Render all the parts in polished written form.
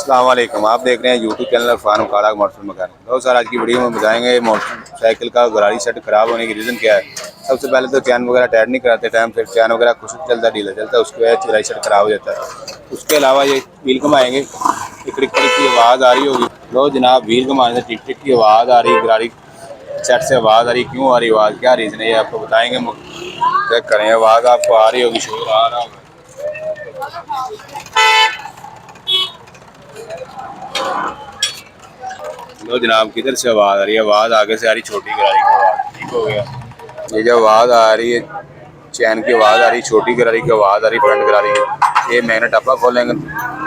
अस्सलाम वालेकुम। आप देख रहे हैं यूट्यूब चैनल फार्म काड़ा मोटरसाइकिल मैकेनिक। तो सर आज की वीडियो में बताएंगे मोटरसाइकिल का गाड़ी सेट खराब होने की रीज़न क्या है। सबसे पहले तो चैन वगैरह टाइट नहीं कराते टाइम से, चैन वगैरह कुछ चलता ढीला चलता है, उसकी वजह से गाड़ी सेट खराब हो जाता है। उसके अलावा ये व्हील घुमाएंगे, टिक टिक की आवाज़ आ रही होगी। तो जनाब व्हील घुमाने से टिक टिक की आवाज़ आ रही है, गाड़ी सेट से आवाज़ आ रही, क्यों आ रही आवाज़, क्या रीज़न है ये आपको बताएंगे। चेक करें, आवाज़ आपको आ रही होगी, शोर आ रहा होगा। लो जनाब, किधर से आवाज़ आ रही है? आवाज़ आगे से आ रही, छोटी गरारी की आवाज़। ठीक हो गया। ये जो आवाज़ आ रही है, चैन की आवाज़ आ रही, छोटी गरारी की आवाज़ आ रही, फ्रंट गरारी की। ये मैग्नेट टप्पा खोलेंगे,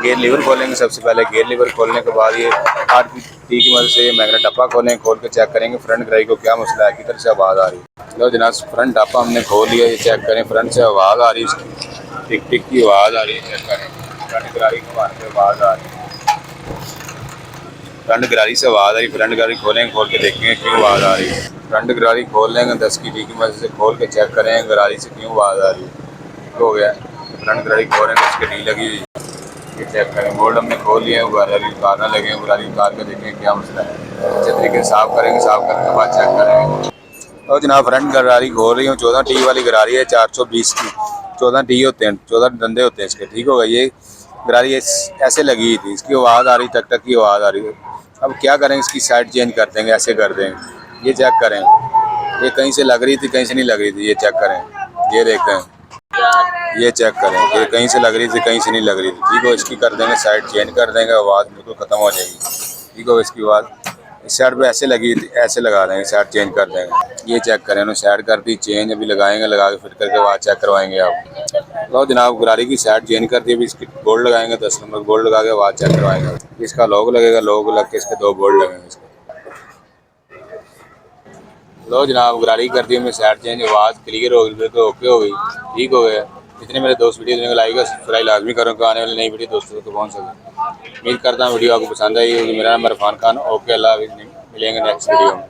गेयर लीवर खोलेंगे। सबसे पहले गेयर लीवर खोलने के बाद ये 8 टी की मदद से ये मैग्नेट टप्पा खोलेंगे। खोल के चेक करेंगे फ्रंट गरारी को क्या मसला है, किधर से आवाज़ आ रही है। लो जनाब, फ्रंट टप्पा हमने खोल लिया। ये चेक करें, फ्रंट से आवाज़ आ रही है, टिक टिक की आवाज़ आ रही है। चेक करें, फ्रंट गरारी घुमाने से आवाज़ आ रही है, फ्रंट गरारी से आवाज़ आ रही। फ्रंट गरारी खोलेंगे, खोल के देखेंगे क्यों आवाज़ आ रही है। फ्रंट गरारी खोल लेंगे, 10 की टी की मदद से खोल के चेक करें गरारी से क्यों आवाज़ आ रही है। हो गया, फ्रंट गरारी खोलेंगे, उसके टी लगी हुई, ये चेक करें। बोल्ट हमने खोल लिया है, गरारी उतारना लगे, गरारी उतार के देखेंगे क्या मसला है। अच्छे तरीके से साफ़ करेंगे, साफ़ करने के बाद चेक करेंगे। और जनाब फ्रंट गरारी खोल रही हूँ, 14 टी वाली गरारी है, 420 की। 14 टी होते हैं, 14 डंडे होते हैं इसके। ठीक होगा। ये गरारी ऐसे लगी हुई थी, इसकी आवाज़ आ रही, टक टक की आवाज़ आ रही है। अब क्या करें, इसकी साइड चेंज कर देंगे, ऐसे कर देंगे। ये चेक करें, ये कहीं से लग रही थी, कहीं से नहीं लग रही थी। ये चेक करें, ये देखें, ये चेक करें, ये कहीं से लग रही थी, कहीं से नहीं लग रही थी। ठीक हो, इसकी कर देंगे, साइड चेंज कर देंगे, आवाज़ बिल्कुल ख़त्म हो जाएगी। ठीक हो, इसकी आवाज़ इस साइड पे ऐसे लगी थी, ऐसे लगा देंगे, साइड चेंज कर देंगे। ये चेक करें, उन्होंने साइड कर दी, चेंज अभी लगाएंगे, लगा के फिट करके आवाज़ चेक करवाएंगे आप। तो जनाब गरारी की साइड चेंज कर दी, अभी इसकी बोल्ट लगाएंगे, 10 नंबर बोल्ट लगा के आवाज़ चेक करवाएंगे। इसका लॉक लगेगा, लॉक लग के इसके 2 बोल्ट लगेंगे इसके। लो जनाब, गरारी कर दी हमने साइड चेंज, आवाज़ क्लियर हो गई, बिल्कुल ओके हो गई। ठीक हो गया। जितने मेरे दोस्त वीडियो देखने को लाइक सब्सक्राइब लाजमी करो कि आने वाली नई वीडियो दोस्तों तक पहुँच सके। उम्मीद करता हूँ वीडियो आपको पसंद आई होगी। मेरा नाम इरफान खान। ओके, अल्लाह हाफिज़, मिलेंगे नेक्स्ट वीडियो में।